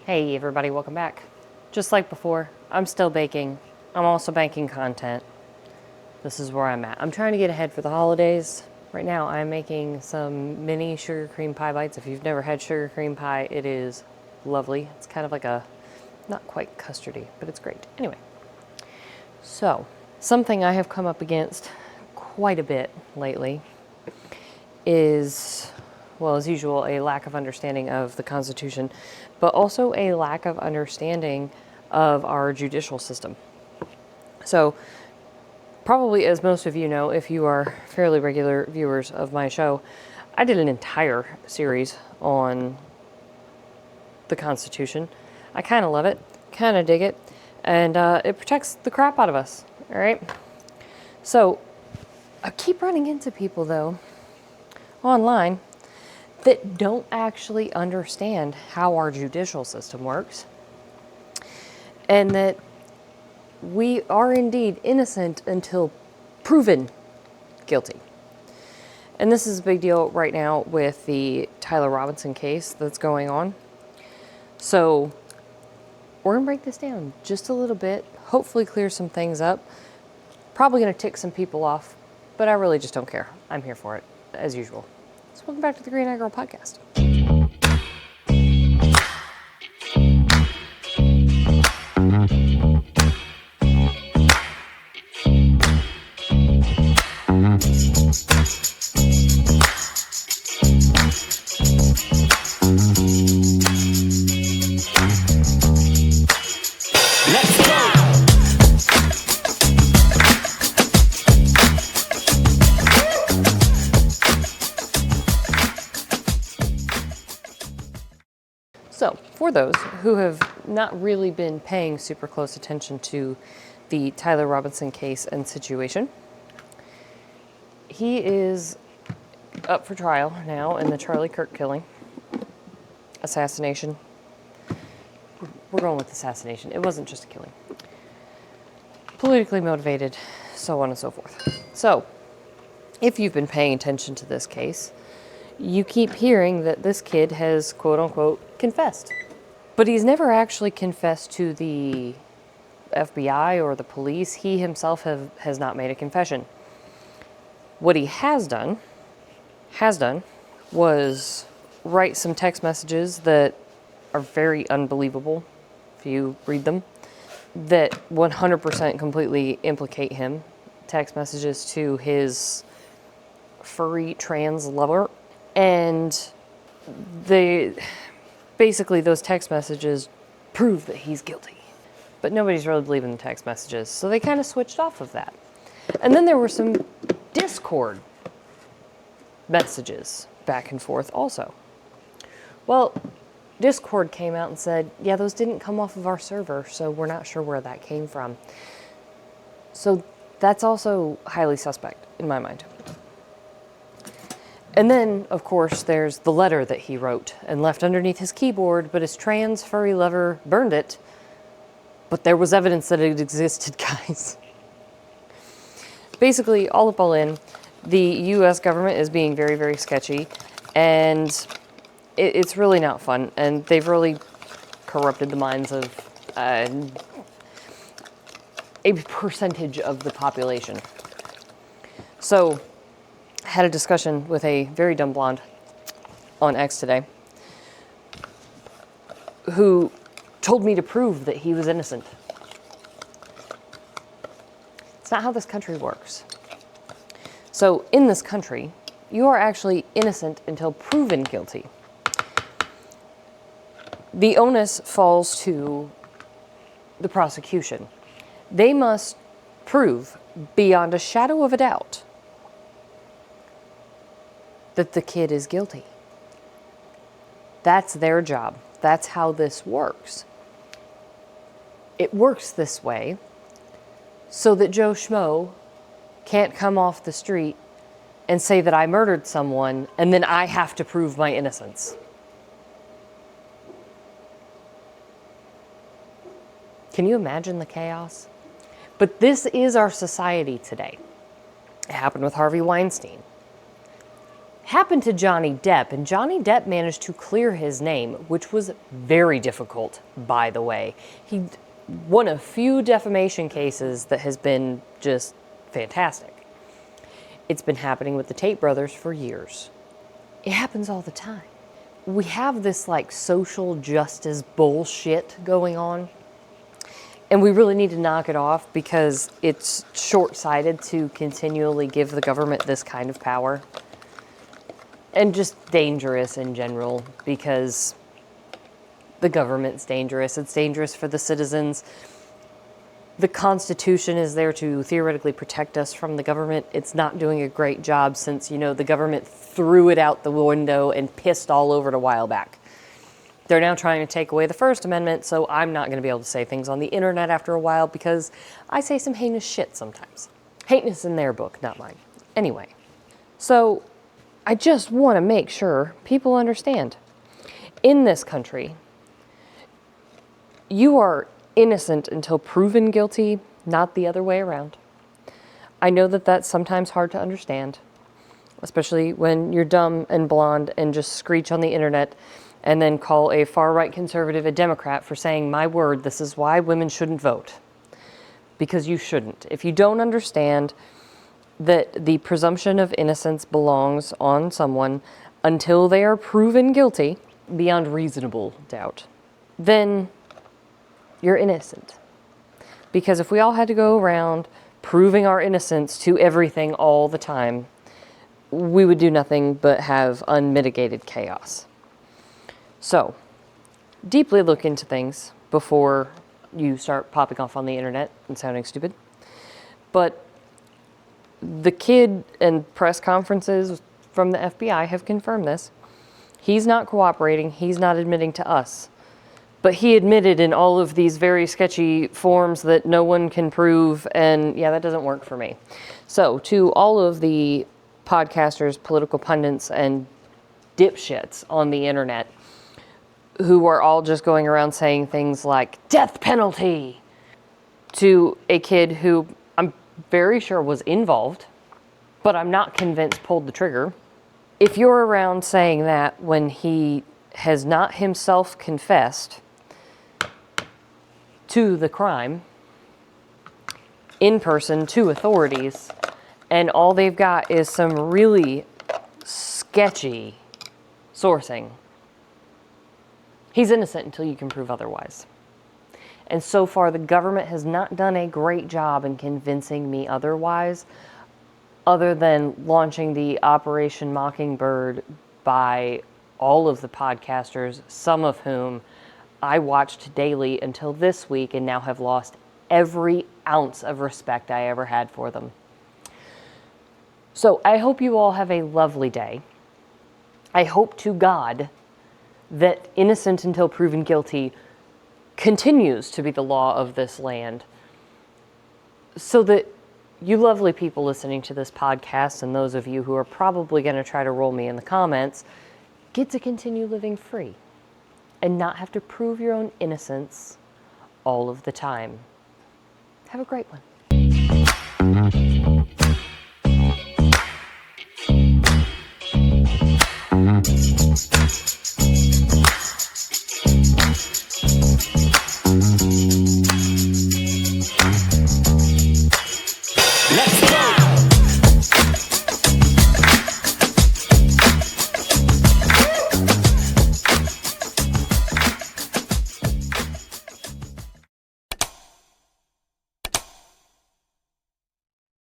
Hey everybody, welcome back. Just like before, I'm still baking. I'm also banking content. This is where I'm at. I'm trying to get ahead for the holidays. Right now I'm making some mini sugar cream pie bites. If you've never had sugar cream pie, it is lovely. It's kind of like a, not quite custardy, but it's great. Anyway, so something I have come up against quite a bit lately is, well, as usual, a lack of understanding of the Constitution, but also a lack of understanding of our judicial system. So, probably as most of you know, if you are fairly regular viewers of my show, I did an entire series on the Constitution. I kind of love it, kind of dig it, and it protects the crap out of us, all right? So, I keep running into people, though, online that don't actually understand how our judicial system works, and that we are indeed innocent until proven guilty. And this is a big deal right now with the Tyler Robinson case that's going on. So we're gonna break this down just a little bit, hopefully clear some things up. Probably gonna tick some people off, but I really just don't care. I'm here for it, as usual. So welcome back to the Green Eye Girl Podcast. So, for those who have not really been paying super close attention to the Tyler Robinson case and situation, he is up for trial now in the Charlie Kirk killing, assassination. We're going with assassination. It wasn't just a killing. Politically motivated, so on and so forth. So, if you've been paying attention to this case, you keep hearing that this kid has, quote unquote, confessed. But he's never actually confessed to the FBI or the police. He himself has not made a confession. What he has done was write some text messages that are very unbelievable if you read them, that 100% completely implicate him. Text messages to his furry trans lover. And basically those text messages prove that he's guilty. But nobody's really believing the text messages, so they kind of switched off of that. And then there were some Discord messages back and forth also. Well, Discord came out and said, yeah, those didn't come off of our server, so we're not sure where that came from. So that's also highly suspect in my mind. And then, of course, there's the letter that he wrote and left underneath his keyboard, but his trans furry lover burned it. But there was evidence that it existed, guys. Basically, all in, the U.S. government is being very, very sketchy, and it's really not fun. And they've really corrupted the minds of a percentage of the population. So, had a discussion with a very dumb blonde on X today who told me to prove that he was innocent. It's not how this country works. So in this country, you are actually innocent until proven guilty. The onus falls to the prosecution. They must prove beyond a shadow of a doubt that the kid is guilty. That's their job. That's how this works. It works this way so that Joe Schmo can't come off the street and say that I murdered someone and then I have to prove my innocence. Can you imagine the chaos? But this is our society today. It happened with Harvey Weinstein. happened to Johnny Depp, and Johnny Depp managed to clear his name, which was very difficult, by the way. He won a few defamation cases that has been just fantastic. It's been happening with the Tate brothers for years. It happens all the time. We have this like social justice bullshit going on, and we really need to knock it off because it's short-sighted to continually give the government this kind of power. And just dangerous in general, because the government's dangerous. It's dangerous for the citizens. The Constitution is there to theoretically protect us from the government. It's not doing a great job since, the government threw it out the window and pissed all over it a while back. They're now trying to take away the First Amendment, so I'm not going to be able to say things on the internet after a while because I say some heinous shit sometimes. Heinous in their book, not mine. Anyway, so I just want to make sure people understand. In this country, you are innocent until proven guilty, not the other way around. I know that that's sometimes hard to understand, especially when you're dumb and blonde and just screech on the internet and then call a far-right conservative a Democrat for saying, my word, this is why women shouldn't vote. Because you shouldn't. If you don't understand that the presumption of innocence belongs on someone until they are proven guilty beyond reasonable doubt, then you're innocent. Because if we all had to go around proving our innocence to everything all the time, we would do nothing but have unmitigated chaos. So, deeply look into things before you start popping off on the internet and sounding stupid. But the kid and press conferences from the FBI have confirmed this. He's not cooperating. He's not admitting to us. But he admitted in all of these very sketchy forms that no one can prove, and yeah, that doesn't work for me. So, to all of the podcasters, political pundits, and dipshits on the internet who are all just going around saying things like, death penalty, to a kid who I'm very sure was involved, but I'm not convinced pulled the trigger. If you're around saying that when he has not himself confessed to the crime in person to authorities, and all they've got is some really sketchy sourcing, he's innocent until you can prove otherwise. And so far, the government has not done a great job in convincing me otherwise, other than launching the Operation Mockingbird by all of the podcasters, some of whom I watched daily until this week and now have lost every ounce of respect I ever had for them. So I hope you all have a lovely day. I hope to God that innocent until proven guilty continues to be the law of this land, so that you lovely people listening to this podcast and those of you who are probably going to try to roll me in the comments get to continue living free and not have to prove your own innocence all of the time. Have a great one.